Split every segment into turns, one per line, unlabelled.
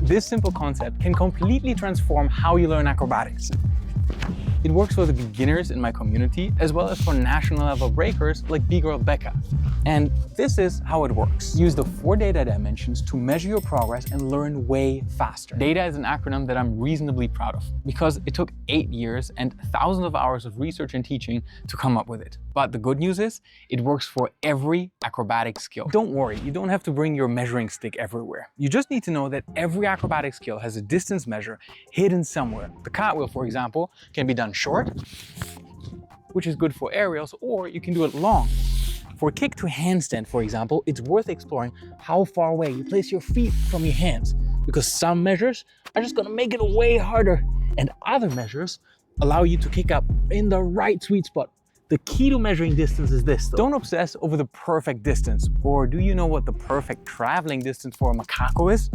This simple concept can completely transform how you learn acrobatics. It works for the beginners in my community, as well as for national level breakers like B-Girl Becca. And this is how it works. Use the 4 data dimensions to measure your progress and learn way faster. DATA is an acronym that I'm reasonably proud of, because it took 8 years and thousands of hours of research and teaching to come up with it. But the good news is, it works for every acrobatic skill. Don't worry, you don't have to bring your measuring stick everywhere. You just need to know that every acrobatic skill has a distance measure hidden somewhere. The cartwheel, for example, can be done short, which is good for aerials, or you can do it long. For kick to handstand, for example, it's worth exploring how far away you place your feet from your hands, because some measures are just gonna make it way harder, and other measures allow you to kick up in the right sweet spot. The key to measuring distance is this, though. Don't obsess over the perfect distance. Or do you know what the perfect traveling distance for a macaco is?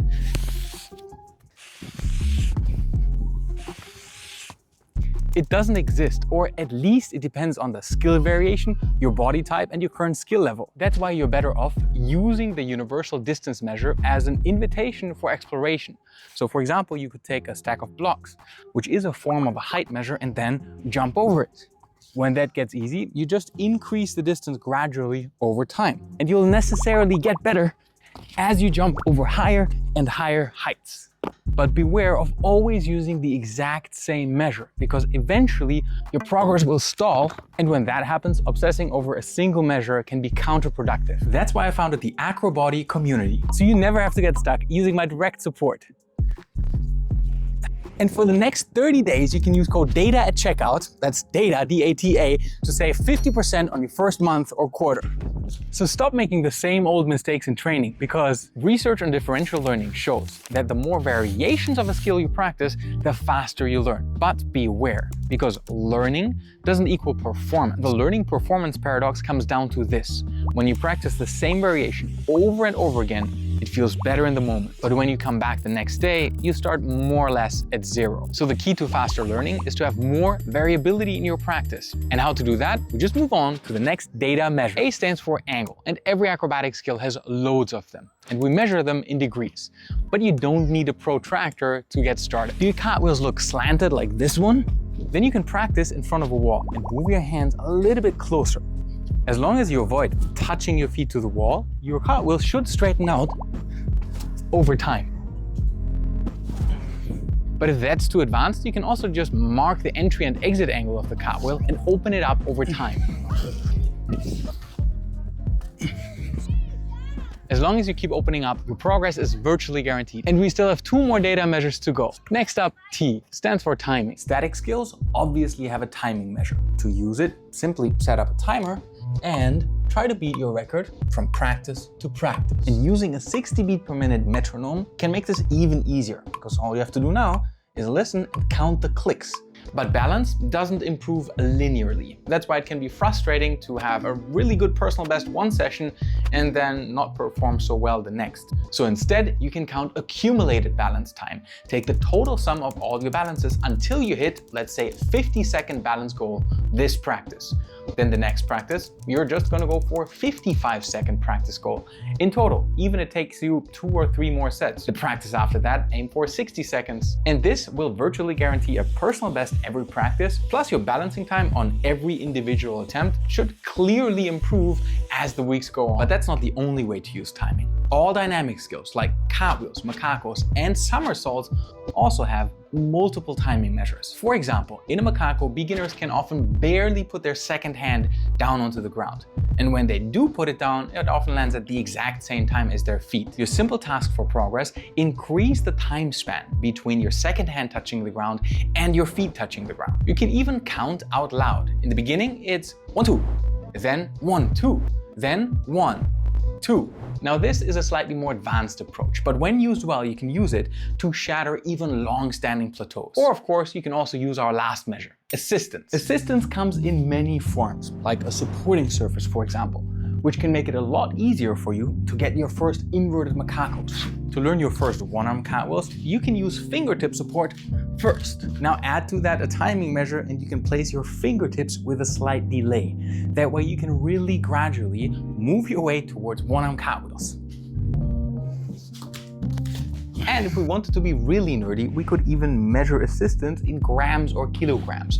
It doesn't exist, or at least it depends on the skill variation, your body type, and your current skill level. That's why you're better off using the universal distance measure as an invitation for exploration. So for example, you could take a stack of blocks, which is a form of a height measure, and then jump over it. When that gets easy, you just increase the distance gradually over time. And you'll necessarily get better as you jump over higher and higher heights. But beware of always using the exact same measure, because eventually your progress will stall, and when that happens, obsessing over a single measure can be counterproductive. That's why I founded the AcroBody Community, so you never have to get stuck using my direct support. And for the next 30 days, you can use code DATA at checkout, that's DATA, D-A-T-A, to save 50% on your first month or quarter. So stop making the same old mistakes in training, because research on differential learning shows that the more variations of a skill you practice, the faster you learn. But beware, because learning doesn't equal performance. The learning performance paradox comes down to this. When you practice the same variation over and over again, it feels better in the moment. But when you come back the next day, you start more or less at 0. So the key to faster learning is to have more variability in your practice. And how to do that? We just move on to the next data measure. A stands for angle, and every acrobatic skill has loads of them. And we measure them in degrees. But you don't need a protractor to get started. Do your cartwheels look slanted like this one? Then you can practice in front of a wall and move your hands a little bit closer. As long as you avoid touching your feet to the wall, your cartwheel should straighten out over time. But if that's too advanced, you can also just mark the entry and exit angle of the cartwheel and open it up over time. As long as you keep opening up, your progress is virtually guaranteed. And we still have 2 more data measures to go. Next up, T stands for timing. Static skills obviously have a timing measure. To use it, simply set up a timer and try to beat your record from practice to practice. And using a 60 beat per minute metronome can make this even easier, because all you have to do now is listen and count the clicks. But balance doesn't improve linearly. That's why it can be frustrating to have a really good personal best one session and then not perform so well the next. So instead, you can count accumulated balance time. Take the total sum of all your balances until you hit, let's say, 50-second balance goal this practice. Then the next practice, you're just gonna go for 55-second practice goal. In total, even it takes you 2 or 3 more sets. The practice after that, aim for 60 seconds. And this will virtually guarantee a personal best every practice, plus your balancing time on every individual attempt should clearly improve as the weeks go on. But that's not the only way to use timing. All dynamic skills like cartwheels, macacos, and somersaults also have multiple timing measures. For example, in a macaco, beginners can often barely put their second hand down onto the ground. And when they do put it down, it often lands at the exact same time as their feet. Your simple task for progress: increase the time span between your second hand touching the ground and your feet touching the ground. You can even count out loud. In the beginning, it's 1, 2, then 1, 2, then 1, 2. Now this is a slightly more advanced approach, but when used well, you can use it to shatter even long-standing plateaus. Or of course, you can also use our last measure, assistance. Assistance comes in many forms, like a supporting surface, for example, which can make it a lot easier for you to get your first inverted macacos. To learn your first one-arm cartwheels, you can use fingertip support first. Now add to that a timing measure and you can place your fingertips with a slight delay. That way you can really gradually move your way towards one-arm cartwheels. And if we wanted to be really nerdy, we could even measure assistance in grams or kilograms.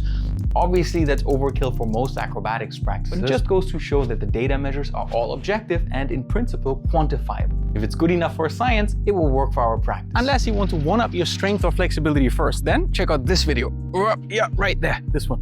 Obviously, that's overkill for most acrobatics practices, but it just goes to show that the data measures are all objective and in principle quantifiable. If it's good enough for science, it will work for our practice. Unless you want to one-up your strength or flexibility first, then check out this video. Yeah, right there, this one.